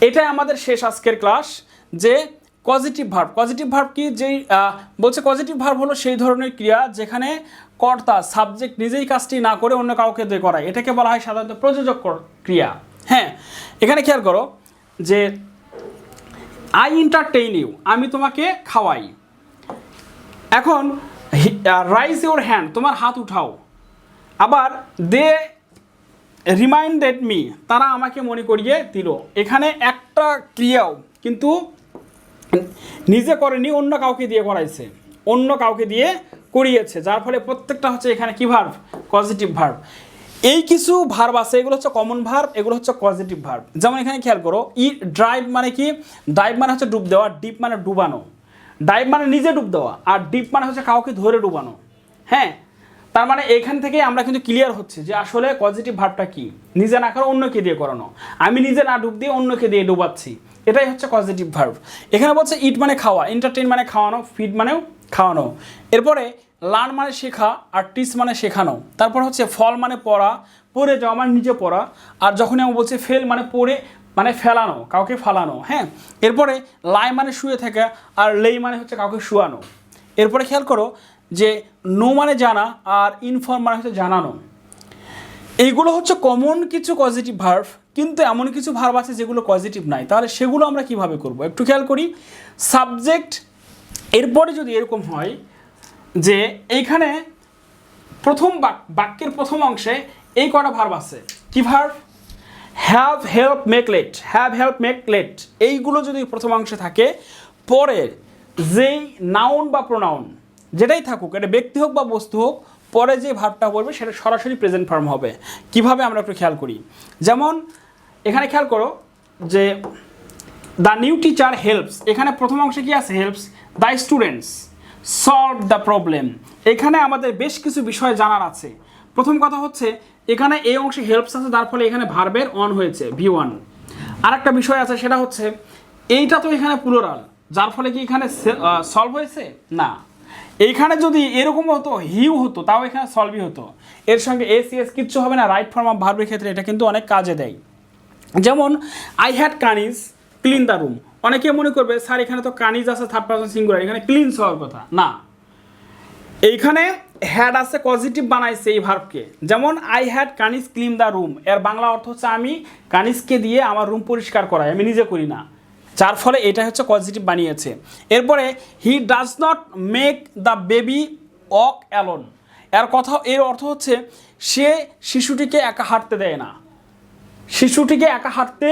এটাই আমাদের শেষ আজকের ক্লাস, যে পজিটিভ ভার্ব। পজিটিভ ভার্ব কি, যেই বলছে পজিটিভ ভার্ব হলো সেই ধরনের ক্রিয়া যেখানে কর্তা সাবজেক্ট নিজেই কাজটি না করে অন্য কাউকে দিয়ে করায়, এটাকে বলা হয় সাধারণত প্রযোজক ক্রিয়া। হ্যাঁ, এখানে খেয়াল করো যে আই এন্টারটেইন ইউ, আমি তোমাকে খাওয়াই। এখন রাইজ ইউর হ্যান্ড, তোমার হাত উঠাও। আবার দে রিমাইন্ডেড মি, তারা আমাকে মনে করিয়ে দিল। এখানে একটা ক্রিয়াও কিন্তু নিজে করেনি, অন্য কাউকে দিয়ে করাইছে, অন্য কাউকে দিয়ে করিয়েছে, যার ফলে প্রত্যেকটা হচ্ছে এখানে কি ভার্ব, পজিটিভ ভার্ব। এই কিছু ভার্ব আছে, এগুলো হচ্ছে কমন ভার্ব, এগুলো হচ্ছে পজিটিভ ভার্ব। যেমন এখানে খেয়াল করো, ই ড্রাইভ মানে কি, ডাইভ মানে হচ্ছে ডুব দেওয়া, ডিপ মানে ডুবানো। ডাইভ মানে নিজে ডুব দেওয়া, আর ডিপ মানে হচ্ছে কাউকে ধরে ডুবানো। হ্যাঁ, তার মানে এখান থেকে আমরা কিন্তু ক্লিয়ার হচ্ছে যে আসলে পজিটিভ ভার্বটা কি, নিজে না করে অন্যকে দিয়ে করানো। আমি নিজে না ডুব দিয়ে অন্যকে দিয়ে ডুবাচ্ছি, এটাই হচ্ছে পজিটিভ ভার্ব। এখানে বলছে ইট মানে খাওয়া, এন্টারটেইন মানে খাওয়ানো, ফিড মানেও খাওয়ানো। এরপরে লার্ন মানে শেখা, আর টিচ মানে শেখানো। তারপর হচ্ছে ফল মানে পড়া, পড়ে যাওয়া মানে নিজে পড়া। আর যখন আমি বলছি ফেল মানে পড়ে মানে ফেলানো, কাউকে ফালানো। হ্যাঁ, এরপরে লাই মানে শুয়ে থাকা, আর লেই মানে হচ্ছে কাউকে শুয়ানো। এরপরে খেয়াল করো যে নো মানে জানা, আর ইনফর্ম মানে হচ্ছে জানানো। এইগুলো হচ্ছে কমন কিছু পজিটিভ ভার্ব, কিন্তু এমন কিছু ভার্ব আছে যেগুলো পজিটিভ নাই। তাহলে সেগুলো আমরা কিভাবে করব, একটু খেয়াল করি। সাবজেক্ট, এরপরে যদি এরকম হয় যে এইখানে প্রথম বাক্যের প্রথম অংশে এই কটা ভার্ব আছে, কি verb, have, help, make, let. Have, help, make, let, এইগুলো যদি প্রথম অংশে থাকে, পরের যেই নাউন বা প্রোনাউন যেটাই থাকুক, এটা ব্যক্তি হোক বা বস্তু হোক, পরে যে ভার্বটা পড়বে সেটা সরাসরি প্রেজেন্ট ফর্ম হবে। কিভাবে আমরা একটু খেয়াল করি। যেমন এখানে খেয়াল করো যে দ্য নিউ টিচার হেল্পস, এখানে প্রথম অংশে কি আছে, helps the students solve the problem. এখানে আমাদের বেশ কিছু বিষয় জানার আছে। প্রথম কথা হচ্ছে এখানে এই অংশে হেল্পস আছে, যার ফলে এখানে ভার্বের অন হয়েছে, V1। আর একটা বিষয় আছে, সেটা হচ্ছে এইটা তো এখানে প্লুরাল, যার ফলে কি এখানে সলভ হয়েছে না। এইখানে যদি এরকম হতো, হিউ হতো, তাও এখানে সলভই হতো। এর সঙ্গে এস কিচ্ছু হবে না। রাইট ফর্ম অফ ভার্বের ক্ষেত্রে এটা কিন্তু অনেক কাজে দেয়। যেমন I had Kaniz clean the room. অনেকে মনে করবে স্যার এখানে তো কানিজ আছে থার্ড পারসন সিঙ্গুলার, এখানে ক্লিন হওয়ার কথা না। এইখানে হ্যাড আছে, পজিটিভ বানাইছে এই ভার্বকে। যেমন I had Kaniz clean the room, এর বাংলা অর্থ হচ্ছে আমি কানিজকে দিয়ে আমার রুম পরিষ্কার করাই, আমি নিজে করি না, যার ফলে এটা হচ্ছে পজিটিভ বানিয়েছে। এরপরে he does not make the baby walk alone, এর অর্থ হচ্ছে সে শিশুটিকে একা হাঁটতে দেয় না, শিশুটিকে একা হাঁটতে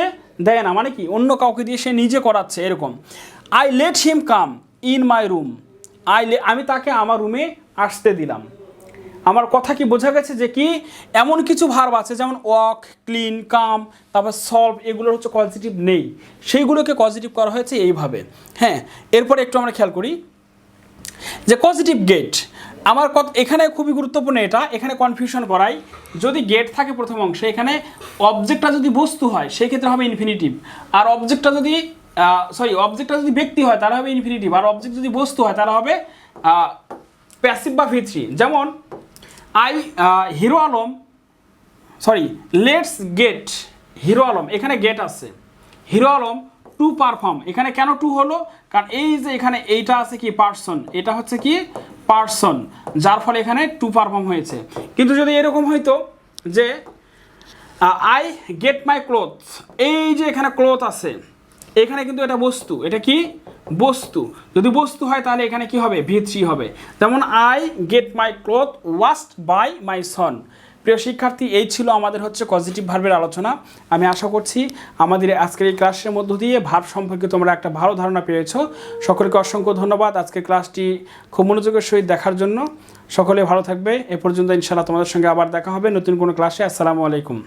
দেয় না মানে কি, অন্য কাউকে দিয়ে সে নিজে করাচ্ছে, এরকম। I let him come in my room, আমি তাকে আমার রুমে আসতে দিলাম। আমার কথা কি বোঝা গেছে যে কি, এমন কিছু ভার্ব আছে যেমন ওয়াক, ক্লিন, কাম, তারপর সলভ, এগুলোর হচ্ছে পজিটিভ নেই, সেইগুলোকে পজিটিভ করা হয়েছে এইভাবে। হ্যাঁ, এরপরে একটু আমরা খেয়াল করি যে পজিটিভ গেট। আমার কথা এখানে খুবই গুরুত্বপূর্ণ, এটা এখানে কনফিউশন করাই। যদি গেট থাকে প্রথম অংশে, এখানে অবজেক্টটা যদি বস্তু হয় সেই ক্ষেত্রে হবে ইনফিনিটিভ, আর অবজেক্টটা যদি ব্যক্তি হয় তাহলে হবে ইনফিনিটিভ, আর অবজেক্ট যদি বস্তু হয় তাহলে হবে প্যাসিভ বা V3। যেমন hero Alam, let's get hero Alam, এখানে গেট আছে, হিরো আলম টু পারফর্ম। এখানে কেন টু হলো, কারণ এই যে এখানে এইটা আছে কি পার্সন, এটা হচ্ছে কি পার্সন, যার ফলে এখানে টু পারফর্ম হয়েছে। কিন্তু যদি এরকম হইতো যে আই গেট মাই ক্লোথ, এই যে এখানে ক্লোথ আছে, এখানে কিন্তু এটা বস্তু, এটা কি বস্তু, যদি বস্তু হয় তাহলে এখানে কি হবে, V3 হবে। যেমন I get my cloth washed by my son. প্রিয় শিক্ষার্থী, এই ছিল আমাদের হচ্ছে পজিটিভ ভার্বের আলোচনা। আমি আশা করছি আমাদের আজকের এই ক্লাসের মধ্য দিয়ে ভার্ব সম্পর্কে তোমরা একটা ভালো ধারণা পেয়েছো। সকলকে অসংখ্য ধন্যবাদ আজকের ক্লাসটি খুব মনোযোগের সহিত দেখার জন্য। সকলে ভালো থাকবে। এ পর্যন্ত ইনশাআল্লাহ তোমাদের সঙ্গে আবার দেখা হবে নতুন কোনো ক্লাসে। আসসালামু আলাইকুম।